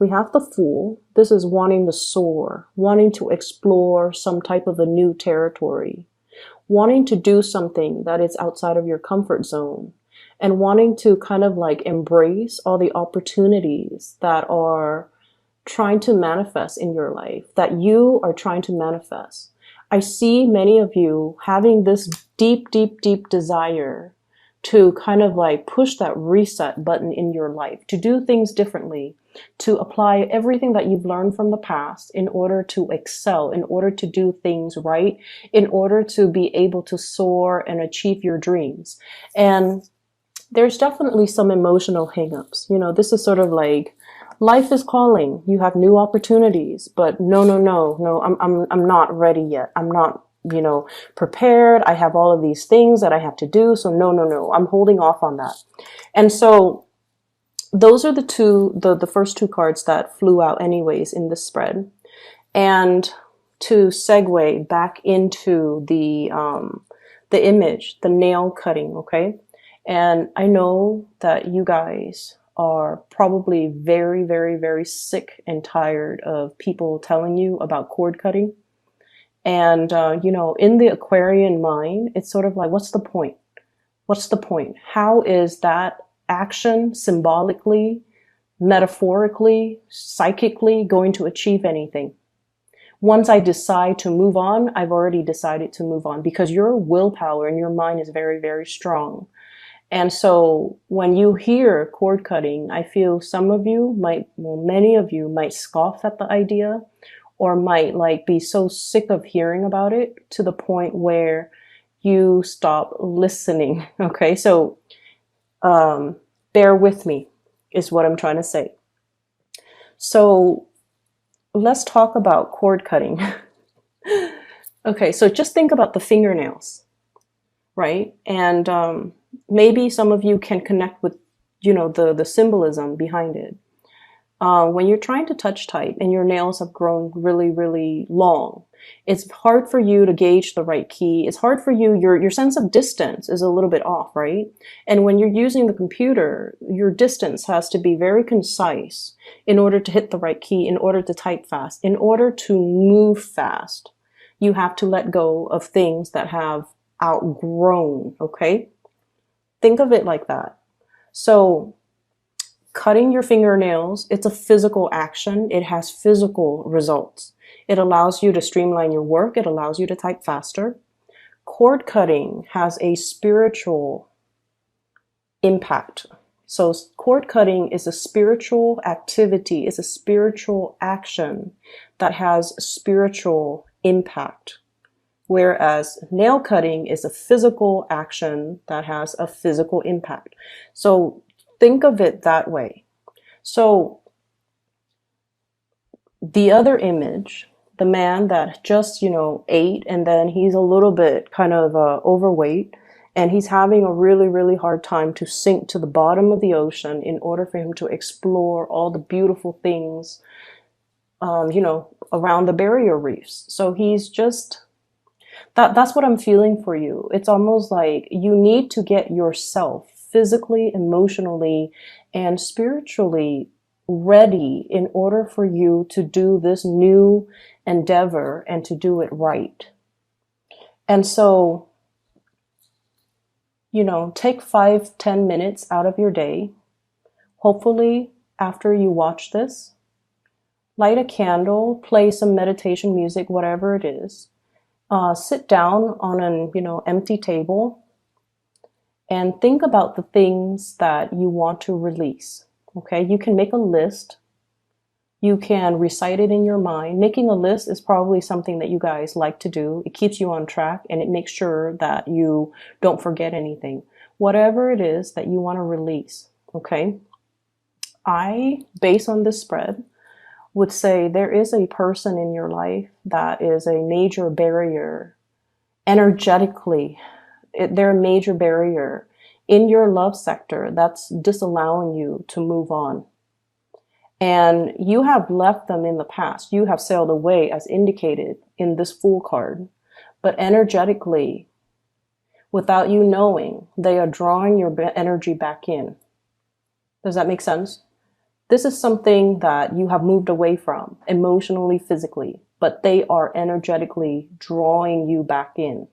We have the Fool. This is wanting to soar, wanting to explore some type of a new territory, wanting to do something that is outside of your comfort zone, and wanting to kind of like embrace all the opportunities that are trying to manifest in your life, that you are trying to manifest. I see many of you having this deep, deep, deep desire to kind of like push that reset button in your life, to do things differently, to apply everything that you've learned from the past in order to excel, in order to do things right, in order to be able to soar and achieve your dreams. And there's definitely some emotional hangups. You know, this is sort of like life is calling. You have new opportunities, but no, I'm not ready yet. I'm not, prepared. I have all of these things that I have to do. So no, I'm holding off on that. And so those are the first two cards that flew out anyways in this spread. And to segue back into the image, the nail cutting. Okay. And I know that you guys are probably very, very, very sick and tired of people telling you about cord cutting. And, in the Aquarian mind, it's sort of like, what's the point? What's the point? How is that action symbolically, metaphorically, psychically going to achieve anything? Once I decide to move on, I've already decided to move on because your willpower and your mind is very, very strong. And so when you hear cord cutting, I feel many of you might scoff at the idea, or might like be so sick of hearing about it to the point where you stop listening. Okay. So, bear with me is what I'm trying to say. So let's talk about cord cutting. Okay. So just think about the fingernails, right? And, maybe some of you can connect with, the symbolism behind it. When you're trying to touch type and your nails have grown really, really long, it's hard for you to gauge the right key. It's hard for you. Your sense of distance is a little bit off, right? And when you're using the computer, your distance has to be very concise in order to hit the right key, in order to type fast, in order to move fast. You have to let go of things that have outgrown, okay? Think of it like that. So cutting your fingernails, it's a physical action. It has physical results. It allows you to streamline your work. It allows you to type faster. Cord cutting has a spiritual impact. So cord cutting is a spiritual activity, is a spiritual action that has spiritual impact. Whereas nail cutting is a physical action that has a physical impact. So think of it that way. So the other image, the man that just, ate and then he's a little bit kind of overweight and he's having a really, really hard time to sink to the bottom of the ocean in order for him to explore all the beautiful things, around the barrier reefs. So he's just... That's what I'm feeling for you. It's almost like you need to get yourself physically, emotionally, and spiritually ready in order for you to do this new endeavor and to do it right. And so, take 5-10 minutes out of your day. Hopefully, after you watch this, light a candle, play some meditation music, whatever it is. Sit down on an, empty table and think about the things that you want to release. Okay. You can make a list. You can recite it in your mind. Making a list is probably something that you guys like to do. It keeps you on track and it makes sure that you don't forget anything. Whatever it is that you want to release. Okay. Based on this spread, would say there is a person in your life that is a major barrier energetically. They're a major barrier in your love sector that's disallowing you to move on. And you have left them in the past. You have sailed away as indicated in this Fool card. But energetically, without you knowing, they are drawing your energy back in. Does that make sense? This is something that you have moved away from emotionally, physically, but they are energetically drawing you back in,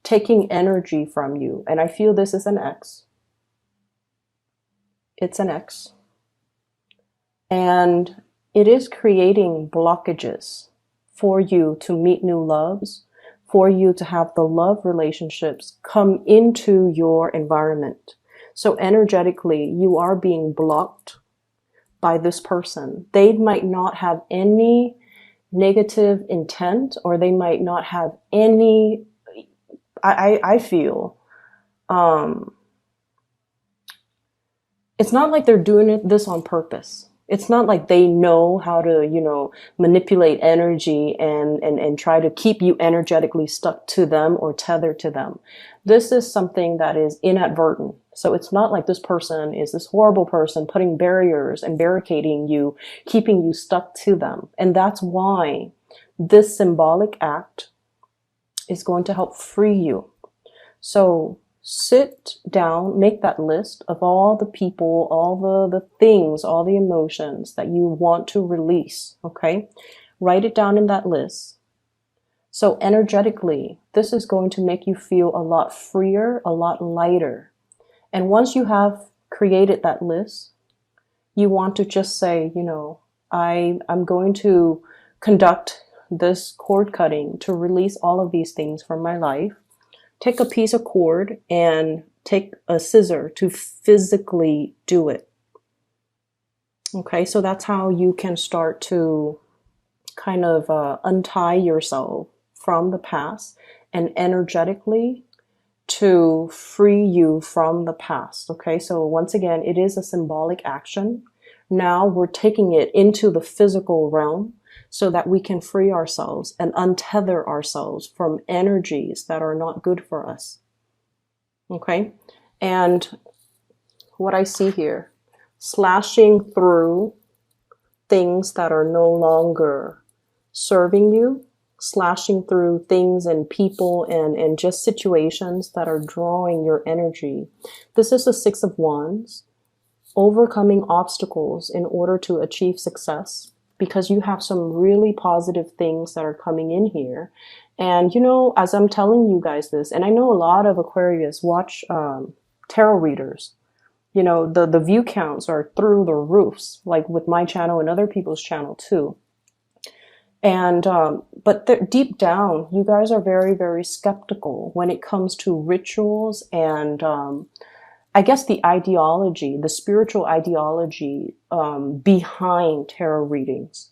taking energy from you. And I feel this is an X. It's an X. And it is creating blockages for you to meet new loves, for you to have the love relationships come into your environment. So energetically, you are being blocked by this person. They might not have any negative intent, or they might not have any, I feel, it's not like they're doing this on purpose. It's not like they know how to, manipulate energy and try to keep you energetically stuck to them or tethered to them. This is something that is inadvertent. So it's not like this person is this horrible person putting barriers and barricading you, keeping you stuck to them. And that's why this symbolic act is going to help free you. So sit down, make that list of all the people, all the things, all the emotions that you want to release, okay? Write it down in that list. So energetically, this is going to make you feel a lot freer, a lot lighter. And once you have created that list, you want to just say, I'm going to conduct this cord cutting to release all of these things from my life. Take a piece of cord and take a scissor to physically do it. Okay, so that's how you can start to kind of untie yourself from the past and energetically to free you from the past. Okay, so once again, it is a symbolic action. Now we're taking it into the physical realm so that we can free ourselves and untether ourselves from energies that are not good for us. Okay, and what I see here, slashing through things that are no longer serving you, slashing through things and people and just situations that are drawing your energy. This is the Six of Wands, overcoming obstacles in order to achieve success, because you have some really positive things that are coming in here. And, as I'm telling you guys this, and I know a lot of Aquarius watch tarot readers, the view counts are through the roofs, like with my channel and other people's channel too. And, but deep down, you guys are very, very skeptical when it comes to rituals and, I guess the ideology, the spiritual ideology, behind tarot readings.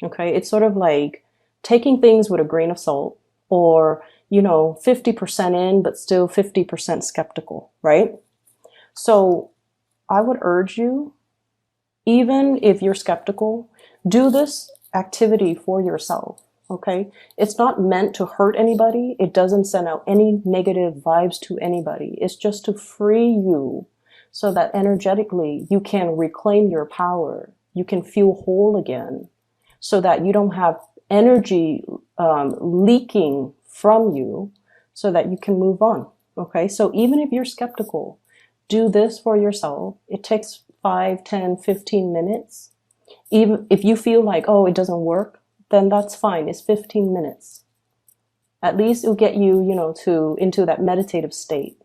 Okay. It's sort of like taking things with a grain of salt, or, 50% in, but still 50% skeptical, right? So I would urge you, even if you're skeptical, do this activity for yourself, okay? It's not meant to hurt anybody. It doesn't send out any negative vibes to anybody. It's just to free you so that energetically you can reclaim your power. You can feel whole again so that you don't have energy leaking from you, so that you can move on, okay? So even if you're skeptical, do this for yourself. It takes 5, 10, 15 minutes. Even if you feel like, oh, it doesn't work, then that's fine. It's 15 minutes. At least it'll get you, into that meditative state.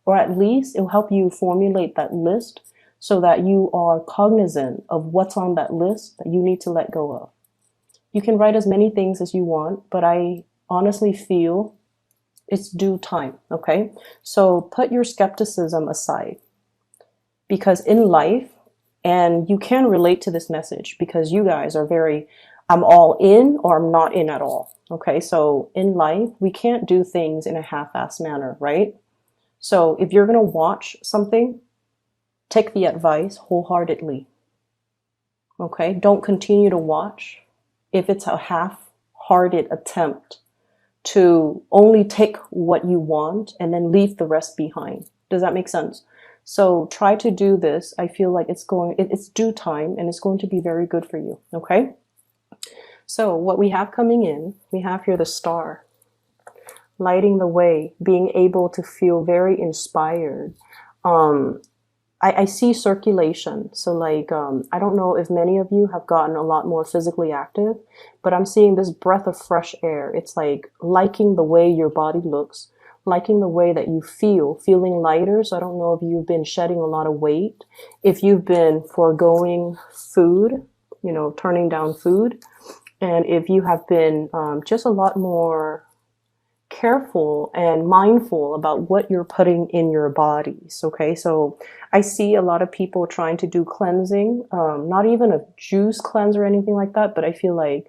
Or at least it'll help you formulate that list so that you are cognizant of what's on that list that you need to let go of. You can write as many things as you want, but I honestly feel it's due time, okay? So put your skepticism aside, because in life, and you can relate to this message because you guys are very, I'm all in or I'm not in at all. Okay, so in life, we can't do things in a half-assed manner, right? So if you're going to watch something, take the advice wholeheartedly. Okay, don't continue to watch if it's a half-hearted attempt to only take what you want and then leave the rest behind. Does that make sense? So try to do this. I feel like it's due time and it's going to be very good for you. Okay. So what we have coming in, we have here the Star, lighting the way, being able to feel very inspired. I I see circulation. So like, I don't know if many of you have gotten a lot more physically active, but I'm seeing this breath of fresh air. It's like liking the way your body looks, liking the way that you feel, feeling lighter. So I don't know if you've been shedding a lot of weight, if you've been foregoing food, you know, turning down food, and if you have been just a lot more careful and mindful about what you're putting in your bodies. Okay, so I see a lot of people trying to do cleansing, not even a juice cleanse or anything like that, but I feel like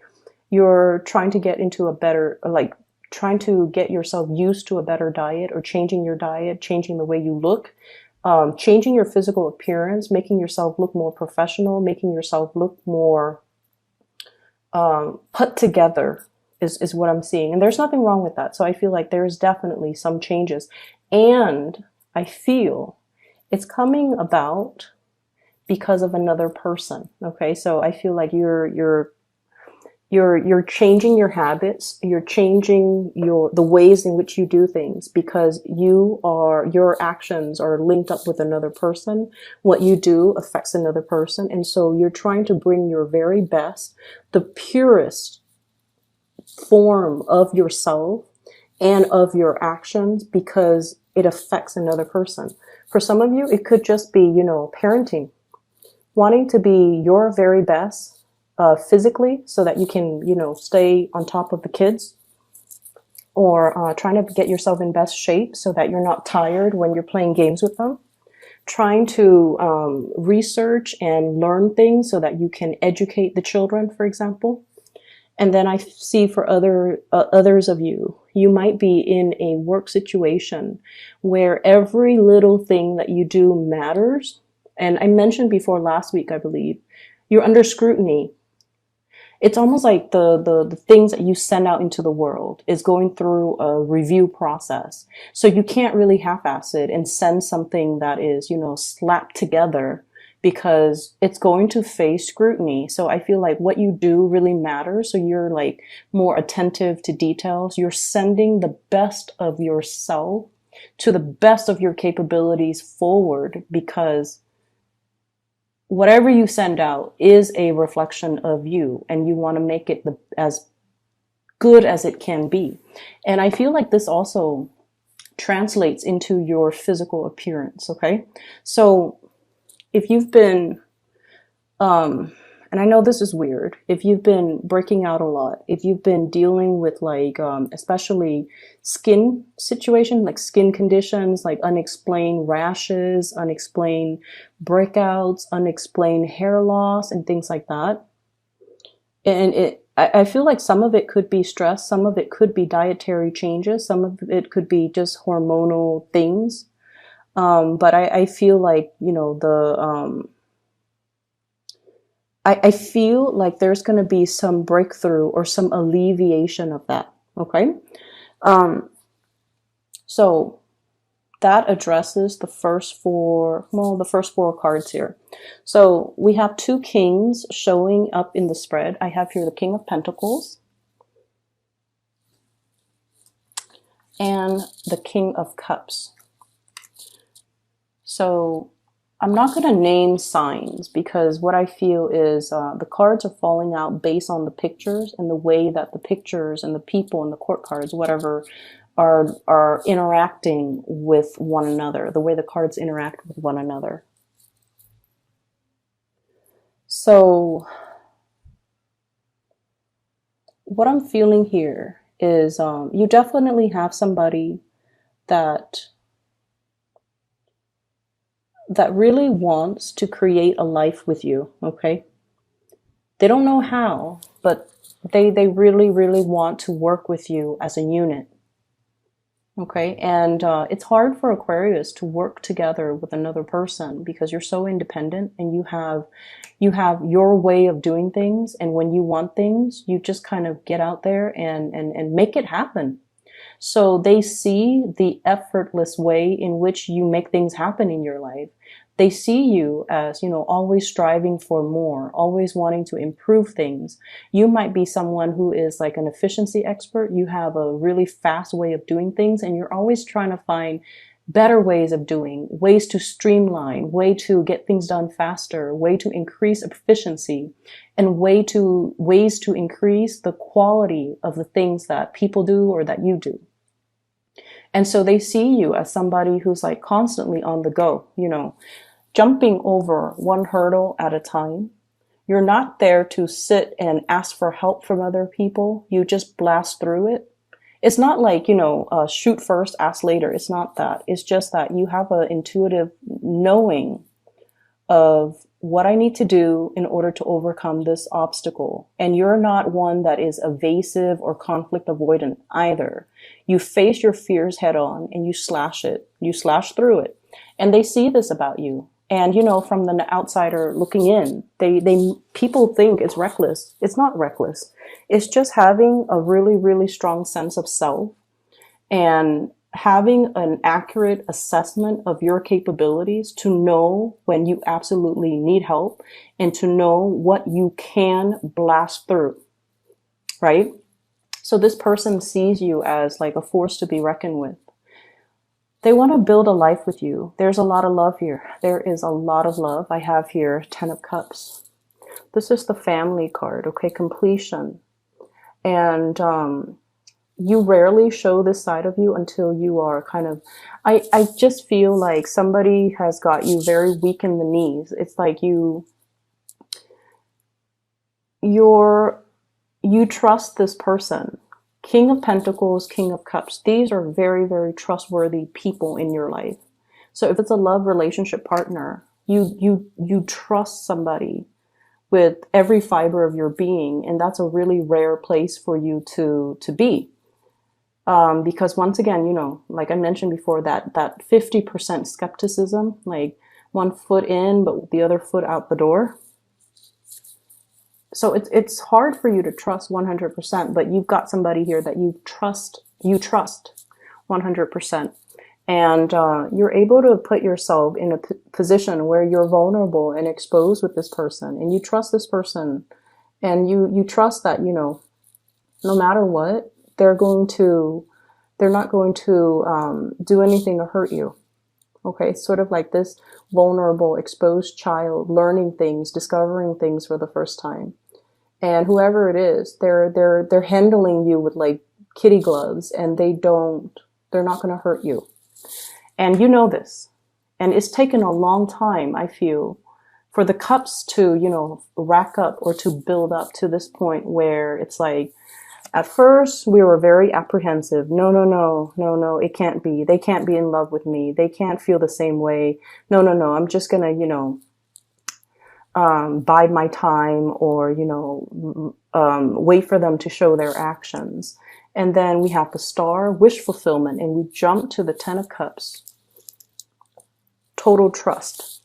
you're trying to get into a better, like trying to get yourself used to a better diet, or changing your diet, changing the way you look, changing your physical appearance, making yourself look more professional, making yourself look more put together is what I'm seeing. And there's nothing wrong with that. So I feel like there's definitely some changes. And I feel it's coming about because of another person. Okay. So I feel like you're changing your habits. You're changing the ways in which you do things, because your actions are linked up with another person. What you do affects another person. And so you're trying to bring your very best, the purest form of yourself and of your actions, because it affects another person. For some of you, it could just be, you know, parenting, wanting to be your very best physically, so that you can, you know, stay on top of the kids, or trying to get yourself in best shape so that you're not tired when you're playing games with them, trying to research and learn things so that you can educate the children, for example. And then I see for others of you, you might be in a work situation where every little thing that you do matters. And I mentioned before last week, I believe, you're under scrutiny. It's almost like the things that you send out into the world is going through a review process. So you can't really half-ass it and send something that is, you know, slapped together, because it's going to face scrutiny. So I feel like what you do really matters. So you're like more attentive to details. You're sending the best of yourself to the best of your capabilities forward, because whatever you send out is a reflection of you, and you want to make it as good as it can be. And I feel like this also translates into your physical appearance. Okay. So if you've been, and I know this is weird, if you've been breaking out a lot, if you've been dealing with like, especially skin situation, like skin conditions, like unexplained rashes, unexplained breakouts, unexplained hair loss, and things like that. And I feel like some of it could be stress, some of it could be dietary changes, some of it could be just hormonal things. But I feel like, you know, I feel like there's going to be some breakthrough or some alleviation of that. Okay. So that addresses the first four cards here. So we have two kings showing up in the spread. I have here the King of Pentacles and the King of Cups. So I'm not going to name signs, because what I feel is the cards are falling out based on the pictures and the way that the pictures and the people and the court cards, whatever, are interacting with one another, the way the cards interact with one another. So what I'm feeling here is you definitely have somebody that really wants to create a life with you. Okay. They don't know how, but they really, really want to work with you as a unit. Okay. And it's hard for Aquarius to work together with another person, because you're so independent and you have your way of doing things. And when you want things, you just kind of get out there and make it happen. So they see the effortless way in which you make things happen in your life. They see you as, you know, always striving for more, always wanting to improve things. You might be someone who is like an efficiency expert. You have a really fast way of doing things, and you're always trying to find better ways of doing, ways to streamline, way to get things done faster, way to increase efficiency, and ways to increase the quality of the things that people do or that you do. And so they see you as somebody who's like constantly on the go, you know, jumping over one hurdle at a time. You're not there to sit and ask for help from other people. You just blast through it. It's not like, you know, shoot first, ask later. It's not that. It's just that you have an intuitive knowing of what I need to do in order to overcome this obstacle. And you're not one that is evasive or conflict avoidant either. You face your fears head on and you slash it. You slash through it. And they see this about you. And, you know, from the outsider looking in, people think it's reckless. It's not reckless. It's just having a really, really strong sense of self and having an accurate assessment of your capabilities to know when you absolutely need help and to know what you can blast through, right? So this person sees you as like a force to be reckoned with. They want to build a life with you. There's a lot of love here. There is a lot of love. I have here 10 of Cups. This is the family card, okay? Completion. And you rarely show this side of you until you are kind of, I just feel like somebody has got you very weak in the knees. It's like you trust this person. King of Pentacles, King of Cups. These are very, very trustworthy people in your life. So if it's a love relationship partner, you trust somebody with every fiber of your being, and that's a really rare place for you to be. Because once again, you know, like I mentioned before, that 50% skepticism, like one foot in, but the other foot out the door. So it's hard for you to trust 100%, but you've got somebody here that you trust 100%. And you're able to put yourself in a position where you're vulnerable and exposed with this person. And you trust this person. And you trust that, you know, no matter what, they're not going to do anything to hurt you. Okay, sort of like this vulnerable, exposed child learning things, discovering things for the first time. And whoever it is, they're handling you with like kitty gloves, and they're not going to hurt you. And you know this. And it's taken a long time, I feel, for the cups to, you know, rack up or to build up to this point where it's like, at first we were very apprehensive. No, it can't be. They can't be in love with me. They can't feel the same way. No, I'm just going to, you know, bide my time or, you know, wait for them to show their actions. And then we have the Star, wish fulfillment, and we jump to the 10 of Cups. Total trust.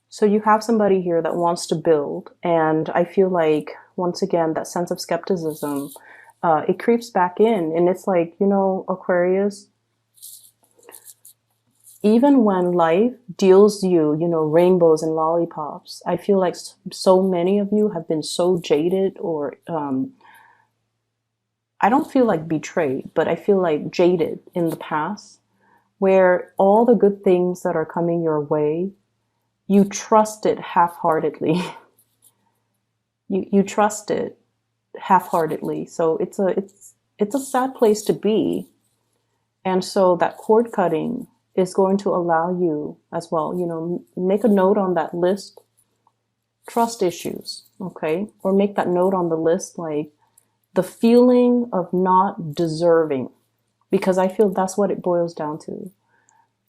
So you have somebody here that wants to build, and I feel like, once again, that sense of skepticism, it creeps back in, and it's like, you know, Aquarius, even when life deals you, you know, rainbows and lollipops, I feel like so many of you have been so jaded or, I don't feel like betrayed, but I feel like jaded in the past, where all the good things that are coming your way, you trust it half-heartedly. You trust it half-heartedly. So it's a sad place to be. And so that cord cutting is going to allow you as well, you know, make a note on that list, trust issues, okay? Or make that note on the list, like the feeling of not deserving, because I feel that's what it boils down to.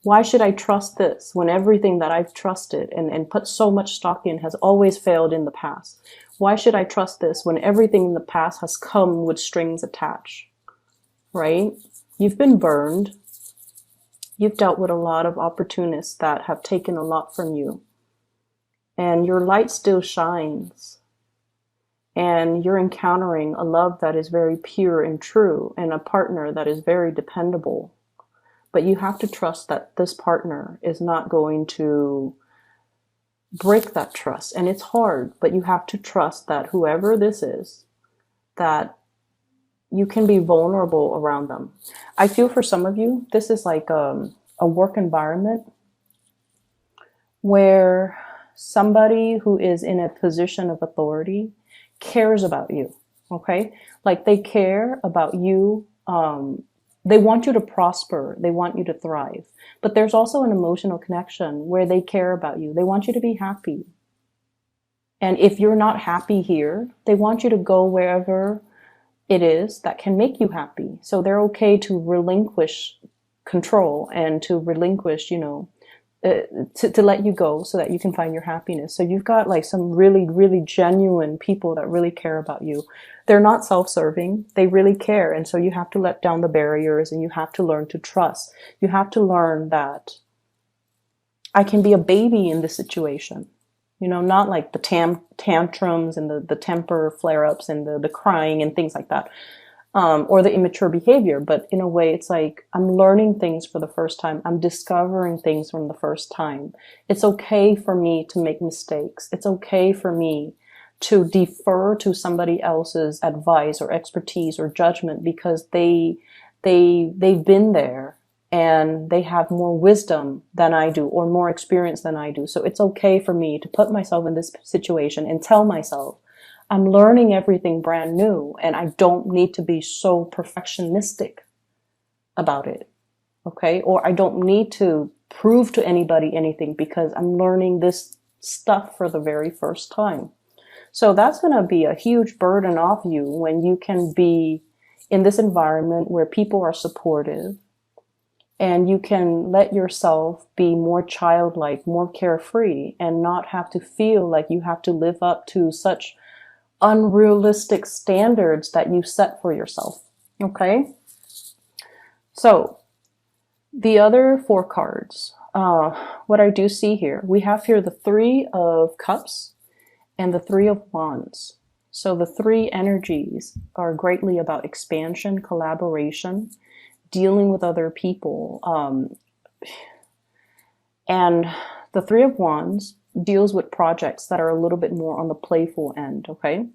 Why should I trust this when everything that I've trusted and put so much stock in has always failed in the past? Why should I trust this when everything in the past has come with strings attached, right? You've been burned. You've dealt with a lot of opportunists that have taken a lot from you. And your light still shines. And you're encountering a love that is very pure and true, and a partner that is very dependable. But you have to trust that this partner is not going to break that trust. And it's hard, but you have to trust that whoever this is, that you can be vulnerable around them. I feel for some of you, this is like a work environment where somebody who is in a position of authority cares about you. Okay? Like they care about you. They want you to prosper. They want you to thrive. But there's also an emotional connection where they care about you. They want you to be happy. And if you're not happy here, they want you to go wherever it is that can make you happy. So they're okay to relinquish control and to relinquish, to let you go so that you can find your happiness. So you've got like some really, really genuine people that really care about you. They're not self-serving. They really care. And so you have to let down the barriers and you have to learn to trust. You have to learn that I can be a baby in this situation. Not like the tantrums and the temper flare-ups and the crying and things like that, or the immature behavior. But in a way, it's like I'm learning things for the first time. I'm discovering things from the first time. It's okay for me to make mistakes. It's okay for me to defer to somebody else's advice or expertise or judgment because they've been there. And they have more wisdom than I do or more experience than I do. So it's okay for me to put myself in this situation and tell myself, I'm learning everything brand new and I don't need to be so perfectionistic about it. Okay? Or I don't need to prove to anybody anything because I'm learning this stuff for the very first time. So that's going to be a huge burden off you when you can be in this environment where people are supportive. And you can let yourself be more childlike, more carefree, and not have to feel like you have to live up to such unrealistic standards that you set for yourself. Okay? So, the other 4 cards, what I do see here, we have here the 3 of Cups and the 3 of Wands. So the 3 energies are greatly about expansion, collaboration, dealing with other people. And the 3 of Wands deals with projects that are a little bit more on the playful end, okay?